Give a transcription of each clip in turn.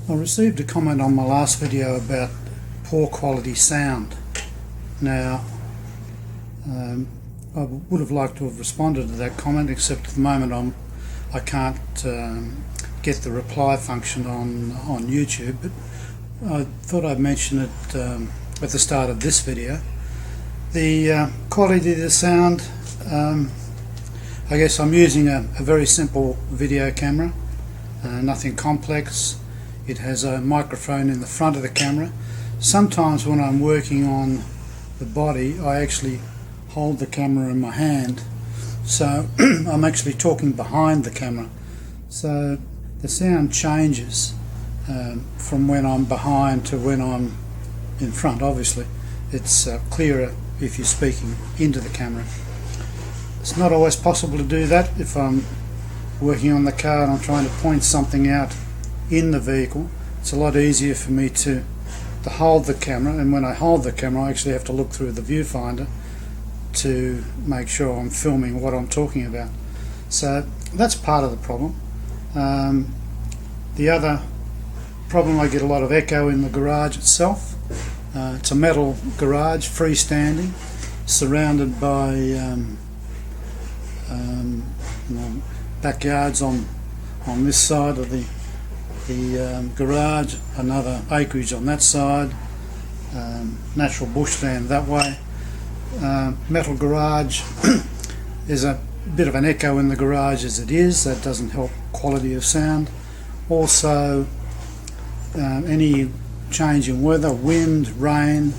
I received a comment on my last video about poor quality sound. Now, I would have liked to have responded to that comment, except at the moment I can't get the reply function on YouTube, but I thought I'd mention it at the start of this video. The quality of the sound, I guess I'm using a very simple video camera, nothing complex. It has a microphone in the front of the camera. Sometimes when I'm working on the body, I actually hold the camera in my hand, so I'm actually talking behind the camera. So the sound changes from when I'm behind to when I'm in front. Obviously, it's clearer if you're speaking into the camera. It's not always possible to do that if I'm working on the car and I'm trying to point something out in the vehicle. It's a lot easier for me to hold the camera, and when I hold the camera I actually have to look through the viewfinder to make sure I'm filming what I'm talking about. So that's part of the problem. The other problem, I get a lot of echo in the garage itself. It's a metal garage, freestanding, surrounded by backyards on this side of the garage, another acreage on that side, natural bushland that way. Metal garage. There's a bit of an echo in the garage as it is. That doesn't help quality of sound. Also, any change in weather, wind, rain,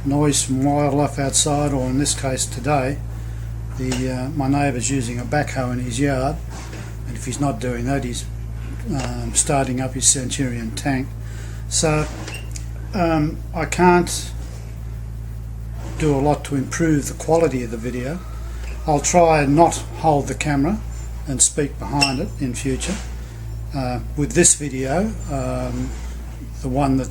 noise from wildlife outside, or in this case today, my neighbour's using a backhoe in his yard, and if he's not doing that, he's starting up his Centurion tank. So I can't do a lot to improve the quality of the video. I'll try and not hold the camera and speak behind it in future. With this video, the one that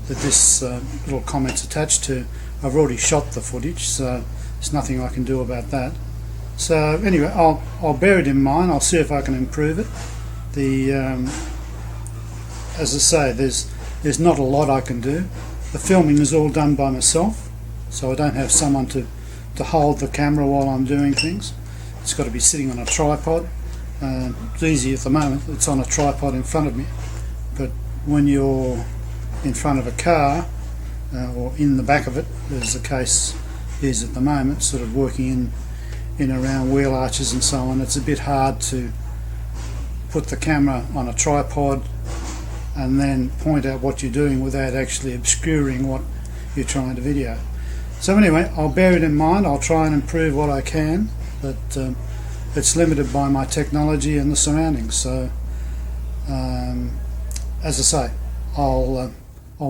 this little comment's attached to, I've already shot the footage, so there's nothing I can do about that. So anyway, I'll bear it in mind. I'll see if I can improve it. As I say, there's not a lot I can do. The filming is all done by myself, so I don't have someone to hold the camera while I'm doing things. It's got to be sitting on a tripod. It's easy at the moment, it's on a tripod in front of me, but when you're in front of a car or in the back of it, as the case is at the moment, sort of working in around wheel arches and so on, it's a bit hard to put the camera on a tripod and then point out what you're doing without actually obscuring what you're trying to video. So anyway, I'll bear it in mind. I'll try and improve what I can, but it's limited by my technology and the surroundings. So as I say, I'll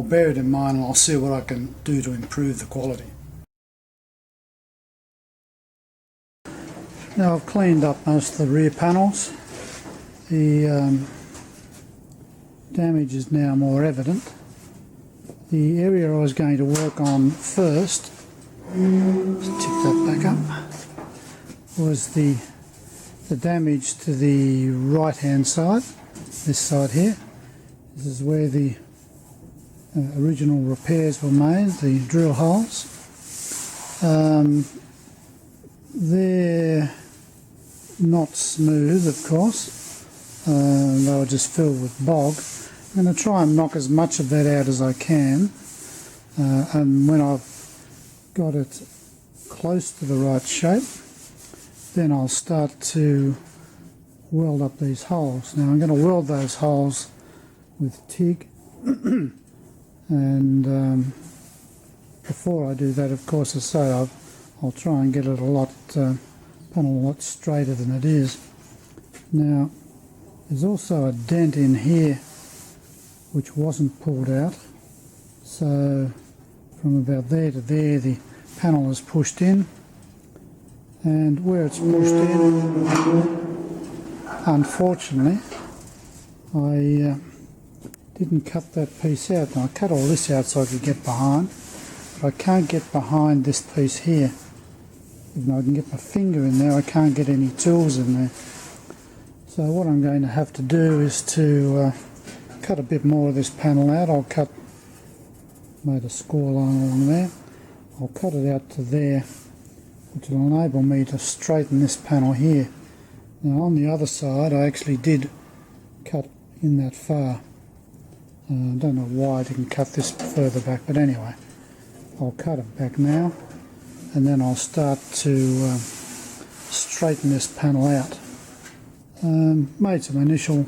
bear it in mind and I'll see what I can do to improve the quality. Now I've cleaned up most of the rear panels. The damage is now more evident. The area I was going to work on first, let's tip that back up, was the damage to the right hand side, this side here. This is where the original repairs were made, the drill holes. They're not smooth, of course. They were just filled with bog. I'm going to try and knock as much of that out as I can, and when I've got it close to the right shape, then I'll start to weld up these holes. Now I'm going to weld those holes with TIG, and before I do that, of course, as I say, I'll try and get it panel a lot straighter than it is. Now there's also a dent in here which wasn't pulled out, so from about there to there the panel is pushed in, and where it's pushed in, unfortunately I didn't cut that piece out. Now I cut all this out so I could get behind, but I can't get behind this piece here. Even though I can get my finger in there, I can't get any tools in there. So what I'm going to have to do is to cut a bit more of this panel out. Made a score line along there. I'll cut it out to there, which will enable me to straighten this panel here. Now on the other side I actually did cut in that far. I don't know why I didn't cut this further back, but anyway, I'll cut it back now, and then I'll start to straighten this panel out. Made some initial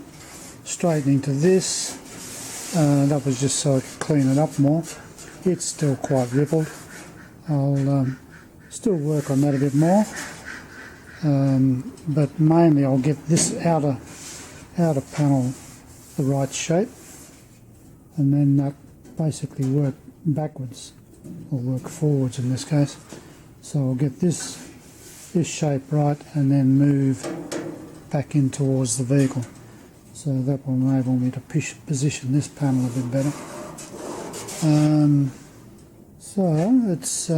straightening to this. That was just so I could clean it up more. It's still quite rippled. I'll still work on that a bit more, but mainly I'll get this outer panel the right shape, and then that basically work backwards, or work forwards in this case. So I'll get this shape right and then move back in towards the vehicle. So that will enable me to position this panel a bit better. So it's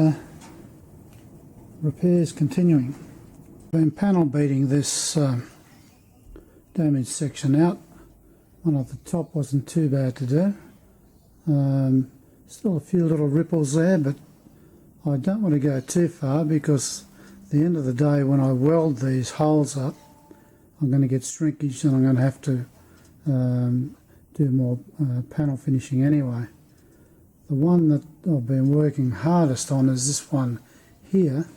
repairs continuing. I've been panel beating this damaged section out. One at the top wasn't too bad to do. Still a few little ripples there, but I don't want to go too far, because at the end of the day when I weld these holes up, I'm going to get shrinkage and I'm going to have to do more panel finishing anyway. The one that I've been working hardest on is this one here.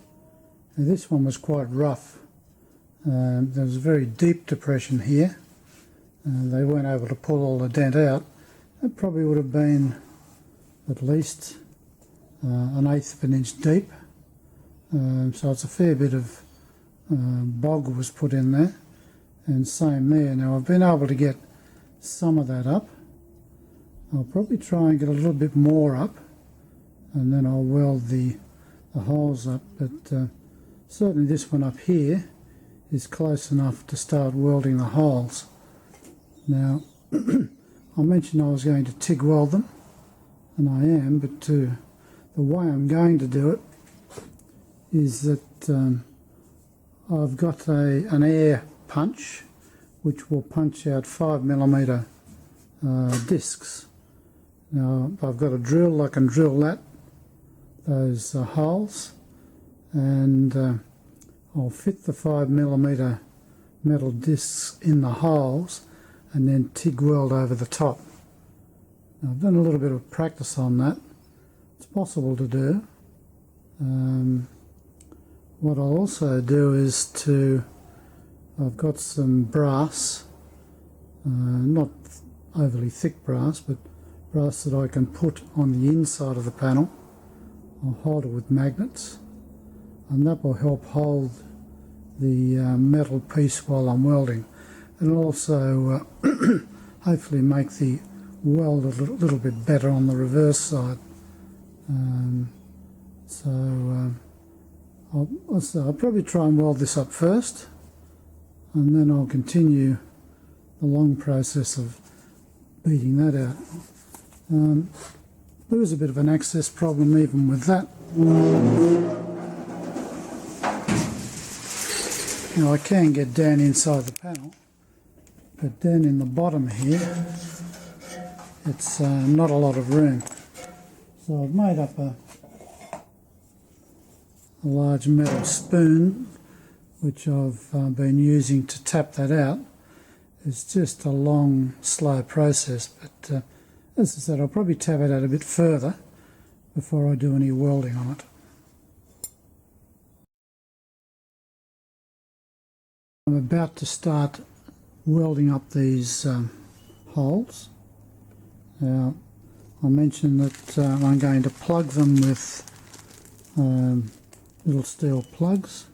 Now, this one was quite rough. There was a very deep depression here. They weren't able to pull all the dent out. It probably would have been at least an eighth of an inch deep. So it's a fair bit of bog was put in there, and same there. Now I've been able to get some of that up. I'll probably try and get a little bit more up, and then I'll weld the holes up, but certainly this one up here is close enough to start welding the holes. Now I mentioned I was going to TIG weld them, and I am, but the way I'm going to do it is that I've got an air punch which will punch out 5mm discs. Now I've got a drill, I can drill those holes, and I'll fit the 5mm metal discs in the holes and then TIG weld over the top. Now, I've done a little bit of practice on that. It's possible to do. What I'll also do is I've got some brass, not overly thick brass, but brass that I can put on the inside of the panel. I'll hold it with magnets, and that will help hold the metal piece while I'm welding, and also hopefully make the weld a little bit better on the reverse side. I'll probably try and weld this up first, and then I'll continue the long process of beating that out. There is a bit of an access problem even with that. Now I can get down inside the panel, but down in the bottom here it's not a lot of room. So I've made up a large metal spoon which I've been using to tap that out. It's just a long, slow process, but as I said, I'll probably tap it out a bit further before I do any welding on it. I'm about to start welding up these holes. Now, I mentioned that I'm going to plug them with little steel plugs.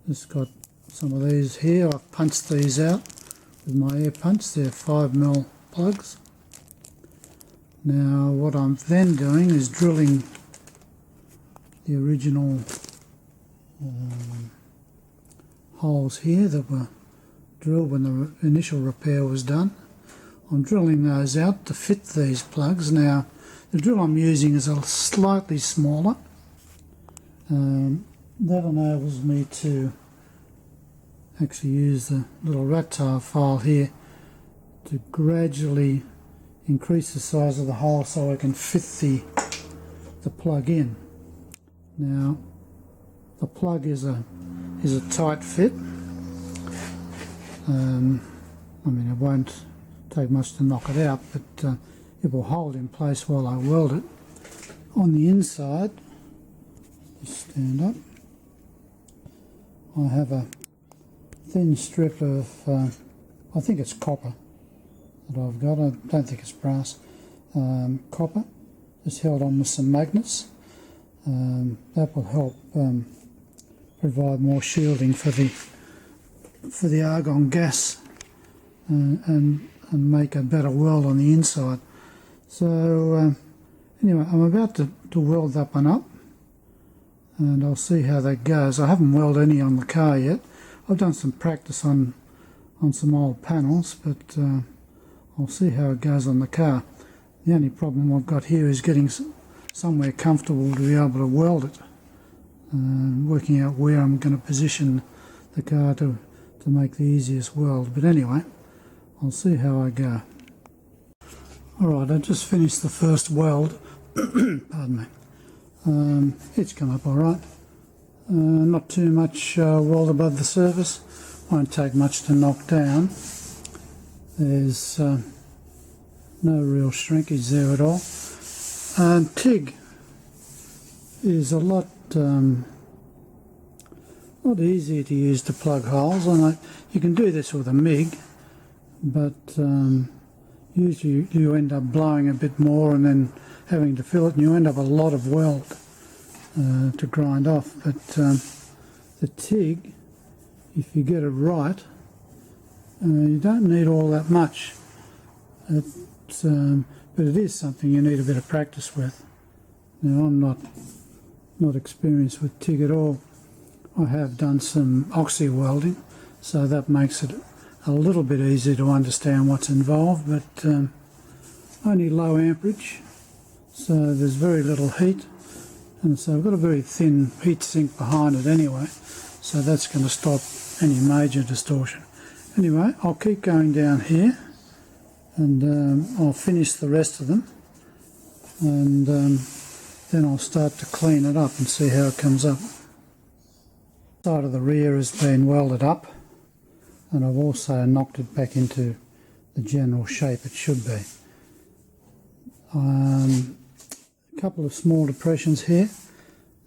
Just got some of these here. I've punched these out with my air punch. They're 5mm plugs. Now what I'm then doing is drilling the original holes here that were drilled when the initial repair was done. I'm drilling those out to fit these plugs. Now the drill I'm using is a slightly smaller. That enables me to actually use the little rat tail file here to gradually increase the size of the hole so I can fit the plug in. Now the plug is a tight fit. I mean, it won't take much to knock it out, but it will hold in place while I weld it. On the inside, just stand up, I have a thin strip of, I think it's copper that I've got. I don't think it's brass. Copper, just held on with some magnets. That will help provide more shielding for the argon gas and make a better weld on the inside. So anyway, I'm about to weld that one up, and I'll see how that goes. I haven't welded any on the car yet. I've done some practice on some old panels, but I'll see how it goes on the car. The only problem I've got here is getting somewhere comfortable to be able to weld it, working out where I'm going to position the car to make the easiest weld. But anyway, I'll see how I go. Alright, I just finished the first weld. Pardon me. It's come up alright. Not too much weld above the surface. Won't take much to knock down. There's no real shrinkage there at all. And TIG is a lot easier to use to plug holes. And you can do this with a MIG, but usually you end up blowing a bit more and then having to fill it, and you end up a lot of weld to grind off. But the TIG, if you get it right, you don't need all that much. But it is something you need a bit of practice with. Now, I'm not experienced with TIG at all. I have done some oxy welding, so that makes it a little bit easier to understand what's involved, but only low amperage, so there's very little heat, and so I've got a very thin heat sink behind it anyway, so that's going to stop any major distortion. Anyway, I'll keep going down here, and I'll finish the rest of them, and then I'll start to clean it up and see how it comes up. The side of the rear has been welded up, and I've also knocked it back into the general shape it should be. A couple of small depressions here,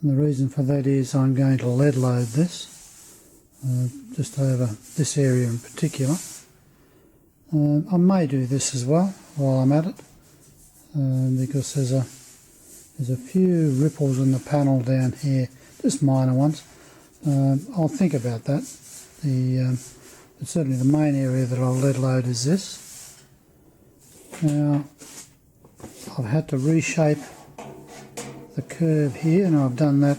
and the reason for that is I'm going to lead load this, just over this area in particular. I may do this as well while I'm at it, because there's a few ripples in the panel down here, just minor ones. I'll think about that. But certainly the main area that I'll lead load is this. Now, I've had to reshape the curve here, and I've done that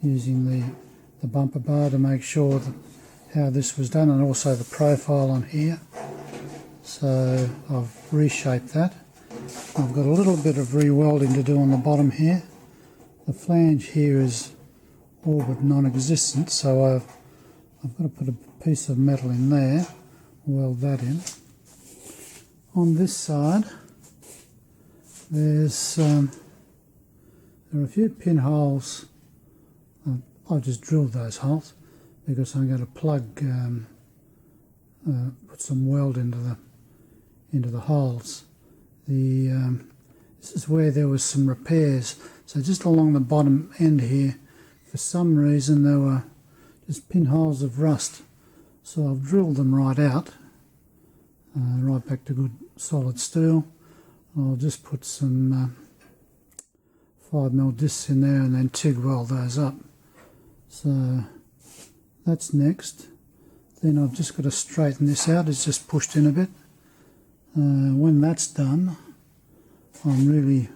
using the bumper bar to make sure that how this was done, and also the profile on here. So I've reshaped that. I've got a little bit of re-welding to do on the bottom here. The flange here is all but non-existent, so I've got to put a piece of metal in there, weld that in. On this side, there are a few pinholes. I just drilled those holes because I'm going to put some weld into the holes. This is where there was some repairs. So just along the bottom end here, for some reason there were just pinholes of rust. So I've drilled them right out, right back to good solid steel. I'll just put some 5mm discs in there and then TIG weld those up. So that's next. Then I've just got to straighten this out. It's just pushed in a bit. When that's done, I'm really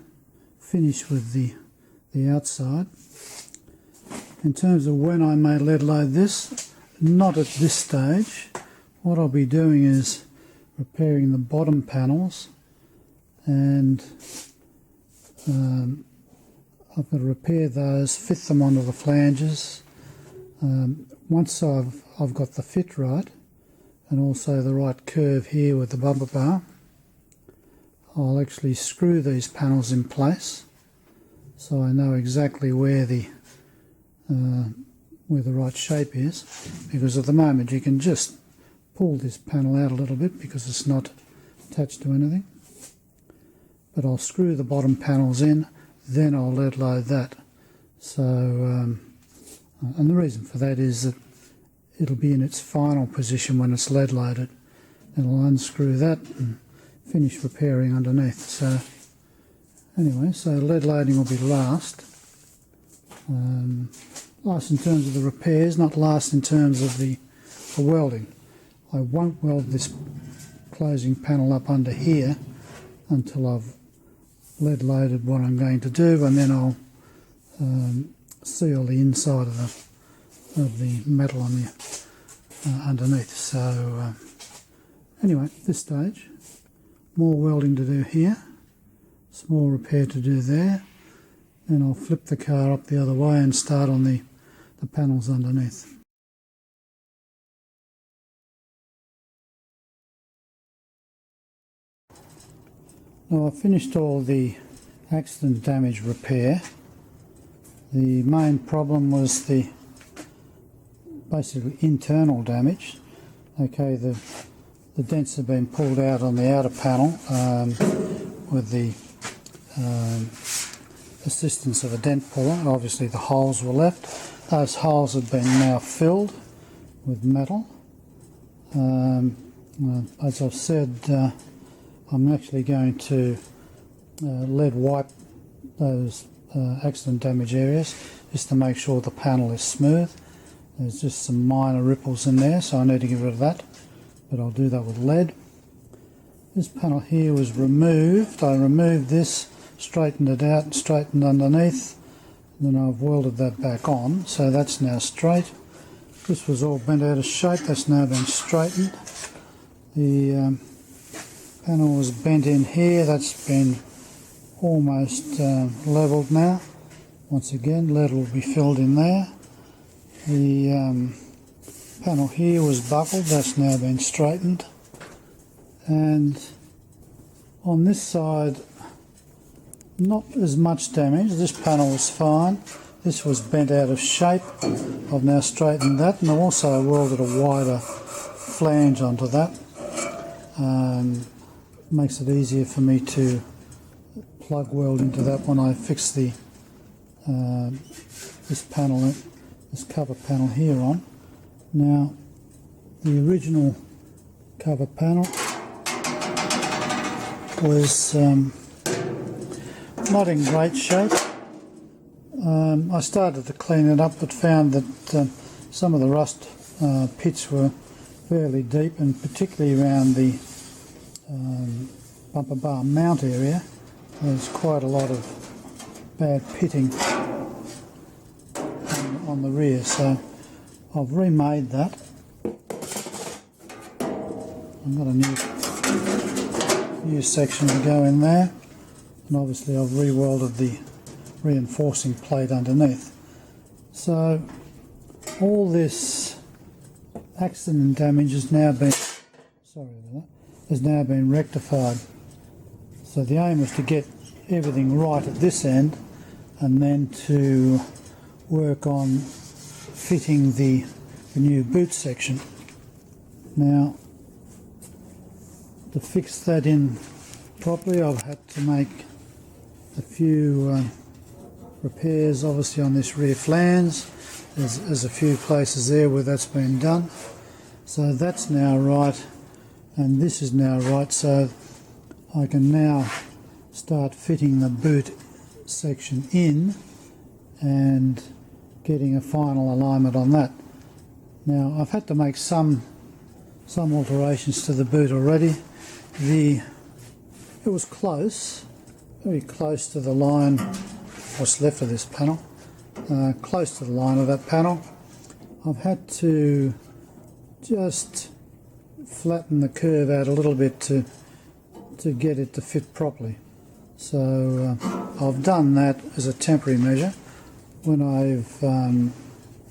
finished with the outside. In terms of when I may lead load this, not at this stage. What I'll be doing is repairing the bottom panels, and I've got to repair those, fit them onto the flanges. once I've got the fit right and also the right curve here with the bumper bar, I'll actually screw these panels in place so I know exactly where the right shape is, because at the moment you can just pull this panel out a little bit because it's not attached to anything. But I'll screw the bottom panels in, then I'll lead load that. So, and the reason for that is that it'll be in its final position when it's lead loaded. And I'll unscrew that and finish repairing underneath. So anyway, so lead loading will be last. Last in terms of the repairs, not last in terms of the welding. I won't weld this closing panel up under here until I've lead loaded what I'm going to do, and then I'll seal the inside of the metal on the underneath. So anyway, at this stage, more welding to do here, small repair to do there, then I'll flip the car up the other way and start on the panels underneath. Now I've finished all the accident damage repair. The main problem was the basically internal damage. Okay, the dents have been pulled out on the outer panel with the assistance of a dent puller. Obviously the holes were left. Those holes have been now filled with metal. As I've said, I'm actually going to lead wipe those accident damage areas just to make sure the panel is smooth. There's just some minor ripples in there, so I need to get rid of that, but I'll do that with lead. This panel here was removed. I removed this, straightened it out and straightened underneath, and then I've welded that back on, so that's now straight. This was all bent out of shape, that's now been straightened. The panel was bent in here, that's been almost levelled now. Once again, lead will be filled in there. The panel here was buckled, that's now been straightened. And on this side, not as much damage. This panel was fine. This was bent out of shape. I've now straightened that, and I've also welded a wider flange onto that. Makes it easier for me to plug weld into that when I fix the this panel, this cover panel here on. Now, the original cover panel was not in great shape. I started to clean it up, but found that some of the rust pits were fairly deep, and particularly around the bumper bar mount area, there's quite a lot of bad pitting on the rear, so I've remade that. I've got a new section to go in there, and obviously I've re-welded the reinforcing plate underneath. So all this accident damage has now been rectified. So the aim was to get everything right at this end, and then to work on fitting the new boot section. Now, to fix that in properly, I've had to make a few repairs obviously on this rear flange. There's a few places there where that's been done. So that's now right, and this is now right, so I can now start fitting the boot section in and getting a final alignment on that. Now, I've had to make some alterations to the boot already. It was close, very close to the line, what's left of this panel, close to the line of that panel. I've had to just flatten the curve out a little bit to get it to fit properly. So I've done that as a temporary measure. When I've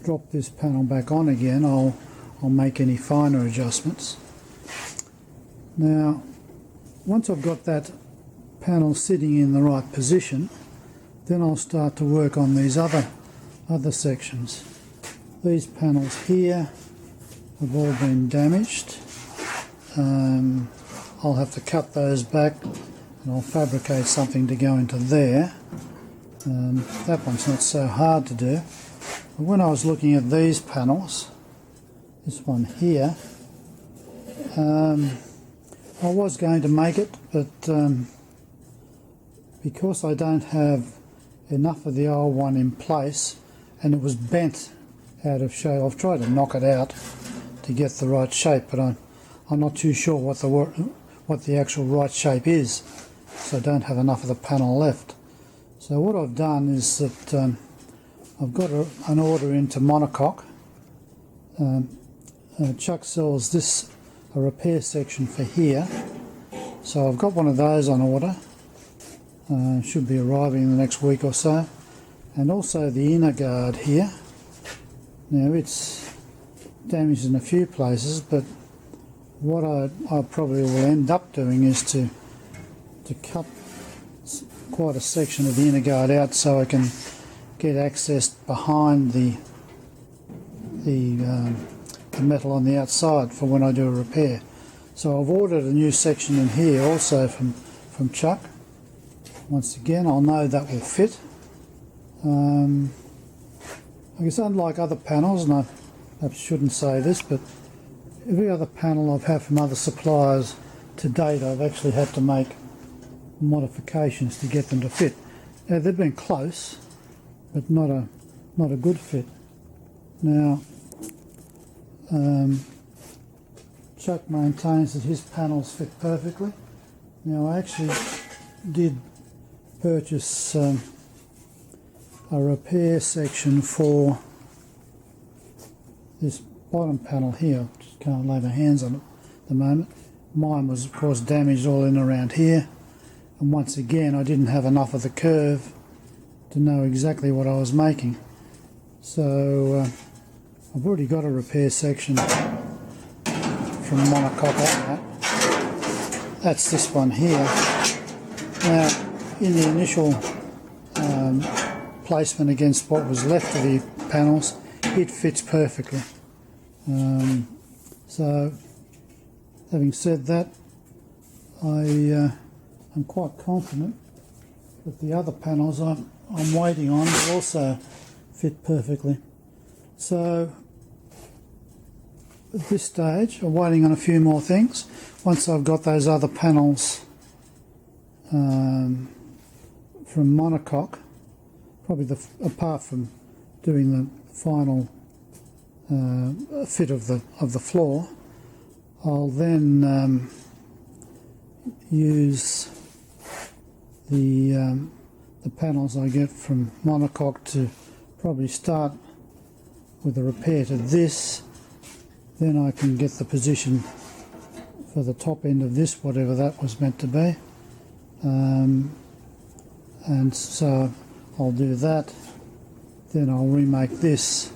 drop this panel back on again, I'll make any finer adjustments. Now, once I've got that panel sitting in the right position, then I'll start to work on these other sections. These panels here have all been damaged. I'll have to cut those back and I'll fabricate something to go into there. That one's not so hard to do. But when I was looking at these panels, this one here, I was going to make it, but because I don't have enough of the old one in place and it was bent out of shape, I've tried to knock it out to get the right shape, but I'm not too sure what the actual right shape is, so I don't have enough of the panel left. So what I've done is that I've got an order into monocoque. Chuck sells this, a repair section for here, so I've got one of those on order. Should be arriving in the next week or so. And also the inner guard here. Now it's damaged in a few places, but what I probably will end up doing is to cut quite a section of the inner guard out so I can get access behind the metal on the outside for when I do a repair. So I've ordered a new section in here also from Chuck. Once again, I'll know that will fit. I guess unlike other panels, and I perhaps shouldn't say this, but every other panel I've had from other suppliers to date, I've actually had to make modifications to get them to fit. Now, they've been close, but not a good fit. Now, Chuck maintains that his panels fit perfectly. Now, I actually did purchase a repair section for this bottom panel here. Just can't lay my hands on it at the moment. Mine was of course damaged all in around here, and once again I didn't have enough of the curve to know exactly what I was making. So I've already got a repair section from monocoque. That's this one here. Now, in the initial placement against what was left of the panels, it fits perfectly. So, having said that, I'm quite confident that the other panels I'm waiting on will also fit perfectly. So, at this stage, I'm waiting on a few more things. Once I've got those other panels from monocoque, probably apart from doing the final fit of the floor, I'll then use the panels I get from monocoque to probably start with a repair to this. Then I can get the position for the top end of this, whatever that was meant to be. And so I'll do that, then I'll remake this,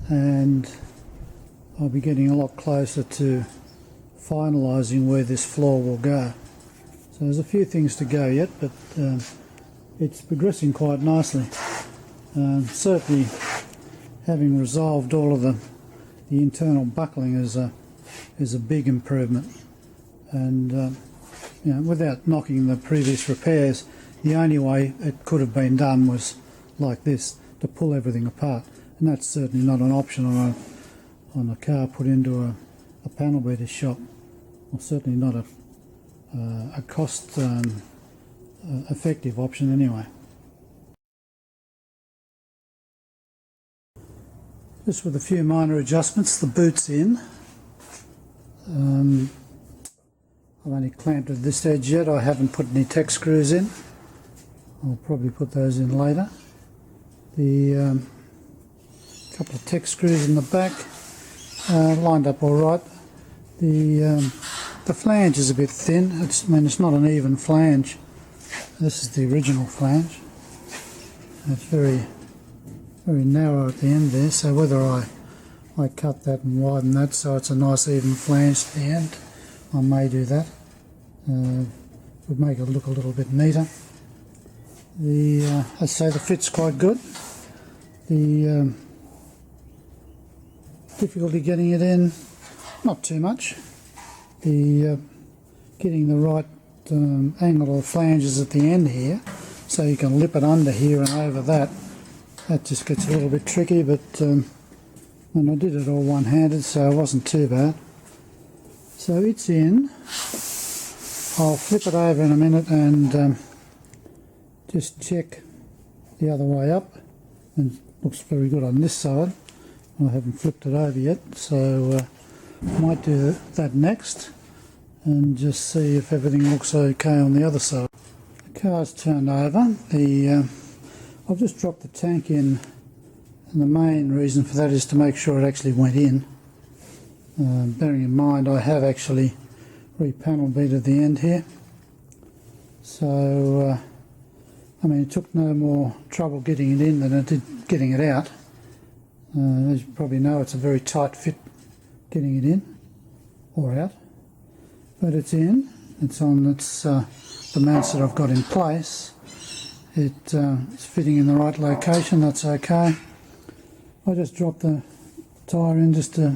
and I'll be getting a lot closer to finalising where this floor will go. So there's a few things to go yet, but it's progressing quite nicely. Certainly having resolved all of the internal buckling is a big improvement, and you know, without knocking the previous repairs, the only way it could have been done was like this, to pull everything apart, and that's certainly not an option on a car put into a panel beater shop, or certainly not a cost effective option anyway. Just with a few minor adjustments, the boot's in. I've only clamped at this edge yet. I haven't put any Tech screws in. I'll probably put those in later. The couple of Tech screws in the back lined up all right. The flange is a bit thin. It's not an even flange. This is the original flange. It's very very narrow at the end there, so whether I cut that and widen that so it's a nice even flange to the end, I may do that. Would make it look a little bit neater. I'd say the fit's quite good. The difficulty getting it in, not too much. The getting the right angle of the flanges at the end here, so you can lip it under here and over that. That just gets a little bit tricky, but and I did it all one-handed, so it wasn't too bad. So it's in. I'll flip it over in a minute and just check the other way up, and it looks very good on this side. I haven't flipped it over yet, so I might do that next and just see if everything looks okay on the other side. The car's turned over. I've just dropped the tank in, and the main reason for that is to make sure it actually went in. Bearing in mind I have actually re-panel beaded the end here, so I mean, it took no more trouble getting it in than it did getting it out. As you probably know, it's a very tight fit getting it in or out, but it's in. It's on the mounts that I've got in place. It's fitting in the right location. That's okay. I just dropped the tyre in just to,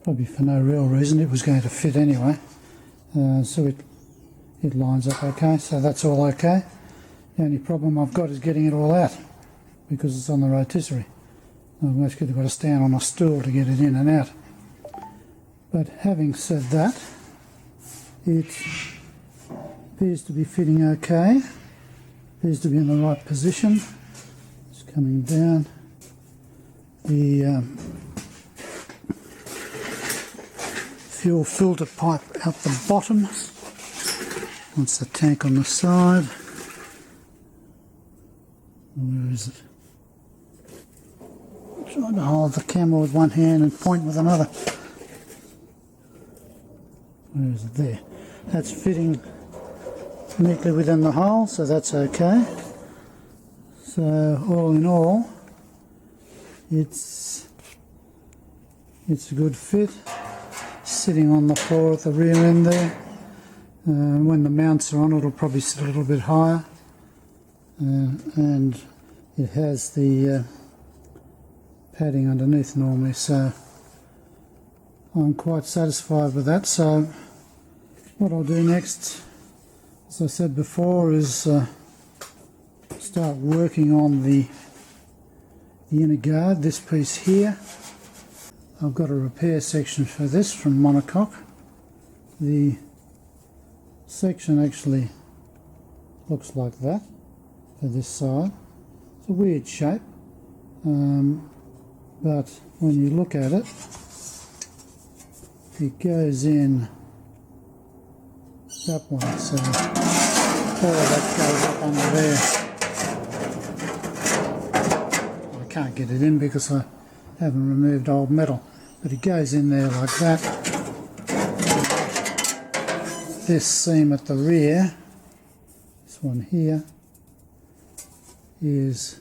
probably for no real reason. It was going to fit anyway, so it lines up okay. So that's all okay. The only problem I've got is getting it all out because it's on the rotisserie. I've actually got to stand on a stool to get it in and out. But having said that, it appears to be fitting okay. Appears to be in the right position. It's coming down. The fuel filter pipe out the bottom. That's the tank on the side. Where is it? I'm trying to hold the camera with one hand and point with another. Where is it? There. That's fitting neatly within the hole, so that's okay. So all in all, it's a good fit. Sitting on the floor at the rear end there. When the mounts are on, it'll probably sit a little bit higher. And it has the padding underneath normally, so I'm quite satisfied with that. So what I'll do next, as I said before, is start working on the inner guard, this piece here. I've got a repair section for this from Monocoque. The section actually looks like that for this side. It's a weird shape, but when you look at it, it goes in that one, so all of that goes up under there. I can't get it in because I haven't removed old metal, but it goes in there like that. This seam at the rear, this one here, is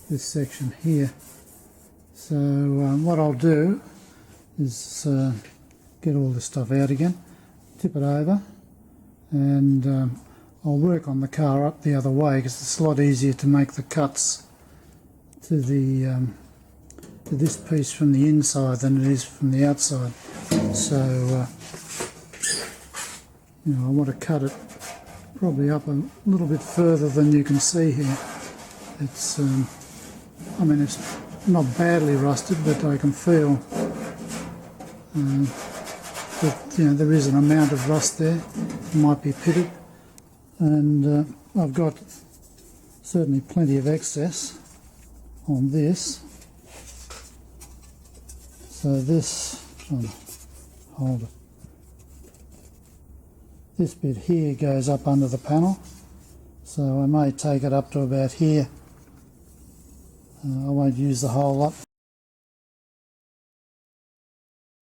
this section here. So what I'll do is get all this stuff out again, tip it over, and I'll work on the car up the other way because it's a lot easier to make the cuts to the to this piece from the inside than it is from the outside. So you know, I want to cut it probably up a little bit further than you can see here. It's I mean, it's not badly rusted, but I can feel that, you know, there is an amount of rust there. It might be pitted, and I've got certainly plenty of excess on this. So this, trying to hold it. This bit here goes up under the panel, so I may take it up to about here. I won't use the whole lot.